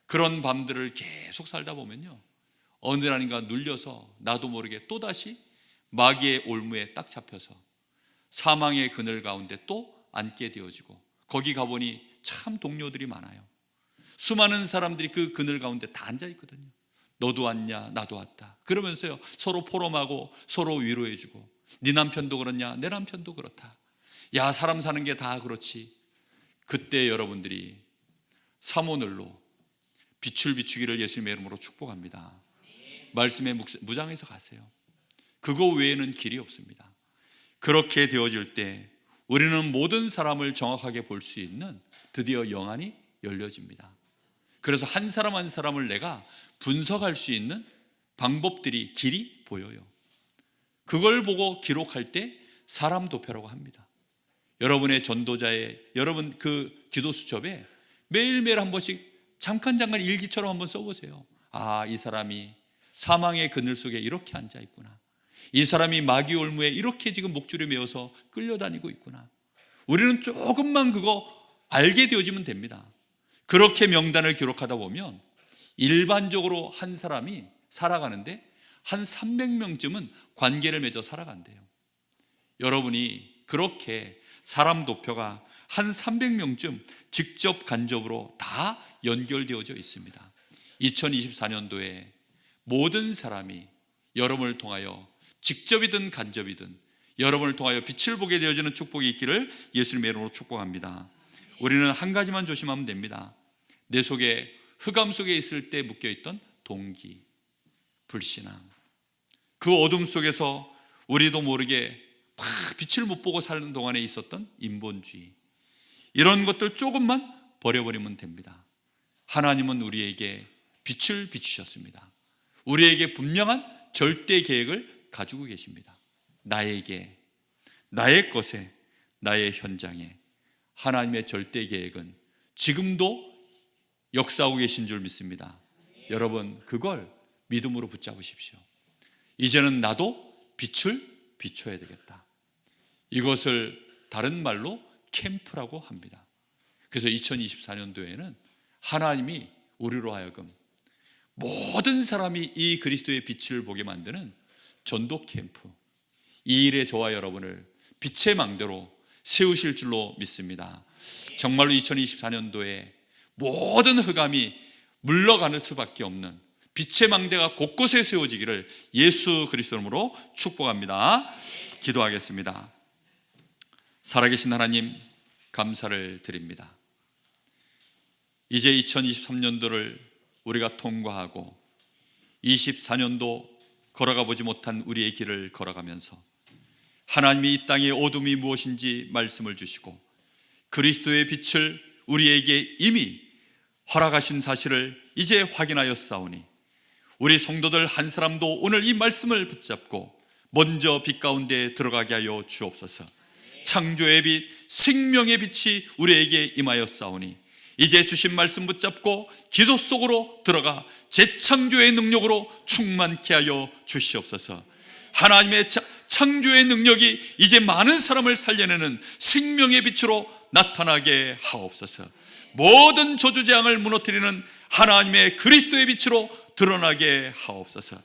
S1: 그런 밤들을 계속 살다 보면요, 어느 날인가 눌려서 나도 모르게 또다시 마귀의 올무에 딱 잡혀서 사망의 그늘 가운데 또 앉게 되어지고, 거기 가보니 참 동료들이 많아요. 수많은 사람들이 그 그늘 가운데 다 앉아 있거든요. 너도 왔냐? 나도 왔다. 그러면서요, 서로 포럼하고 서로 위로해주고, 네 남편도 그렇냐? 내 남편도 그렇다. 야, 사람 사는 게 다 그렇지. 그때 여러분들이 사모늘로 빛을 비추기를 예수님의 이름으로 축복합니다. 말씀에 무장해서 가세요. 그거 외에는 길이 없습니다. 그렇게 되어질 때 우리는 모든 사람을 정확하게 볼 수 있는 드디어 영안이 열려집니다. 그래서 한 사람 한 사람을 내가 분석할 수 있는 방법들이, 길이 보여요. 그걸 보고 기록할 때 사람 도표라고 합니다. 여러분의 전도자의, 여러분 그 기도 수첩에 매일매일 한 번씩 잠깐 일기처럼 한번 써보세요. 아, 이 사람이 사망의 그늘 속에 이렇게 앉아 있구나. 이 사람이 마귀 올무에 이렇게 지금 목줄에 매어서 끌려다니고 있구나. 우리는 조금만 그거 알게 되어지면 됩니다. 그렇게 명단을 기록하다 보면 일반적으로 한 사람이 살아가는데 한 300명쯤은 관계를 맺어 살아간대요. 여러분이 그렇게 사람 도표가 한 300명쯤 직접 간접으로 다 연결되어져 있습니다. 2024년도에 모든 사람이 여러분을 통하여 직접이든 간접이든 여러분을 통하여 빛을 보게 되어지는 축복이 있기를 예수님의 이름으로 축복합니다. 우리는 한 가지만 조심하면 됩니다. 내 속에, 흑암 속에 있을 때 묶여있던 동기, 불신앙, 그 어둠 속에서 우리도 모르게 막 빛을 못 보고 사는 동안에 있었던 인본주의, 이런 것들 조금만 버려버리면 됩니다. 하나님은 우리에게 빛을 비추셨습니다. 우리에게 분명한 절대 계획을 가지고 계십니다. 나에게, 나의 것에, 나의 현장에 하나님의 절대 계획은 지금도 역사하고 계신 줄 믿습니다. 여러분, 그걸 믿음으로 붙잡으십시오. 이제는 나도 빛을 비춰야 되겠다. 이것을 다른 말로 캠프라고 합니다. 그래서 2024년도에는 하나님이 우리로 하여금 모든 사람이 이 그리스도의 빛을 보게 만드는 전도 캠프, 이 일에 저와 여러분을 빛의 망대로 세우실 줄로 믿습니다. 정말로 2024년도에 모든 흑암이 물러가는 수밖에 없는 빛의 망대가 곳곳에 세워지기를 예수 그리스도 이름으로 축복합니다. 기도하겠습니다. 살아계신 하나님, 감사를 드립니다. 이제 2023년도를 우리가 통과하고 24년도 걸어가 보지 못한 우리의 길을 걸어가면서 하나님이 이 땅의 어둠이 무엇인지 말씀을 주시고 그리스도의 빛을 우리에게 이미 허락하신 사실을 이제 확인하였사오니 우리 성도들 한 사람도 오늘 이 말씀을 붙잡고 먼저 빛 가운데 들어가게 하여 주옵소서. 창조의 빛, 생명의 빛이 우리에게 임하였사오니 이제 주신 말씀 붙잡고 기도 속으로 들어가 재창조의 능력으로 충만케 하여 주시옵소서. 하나님의 창조의 능력이 이제 많은 사람을 살려내는 생명의 빛으로 나타나게 하옵소서. 모든 저주재앙을 무너뜨리는 하나님의 그리스도의 빛으로 드러나게 하옵소서.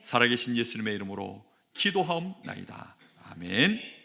S1: 살아계신 예수님의 이름으로 기도하옵나이다. 아멘.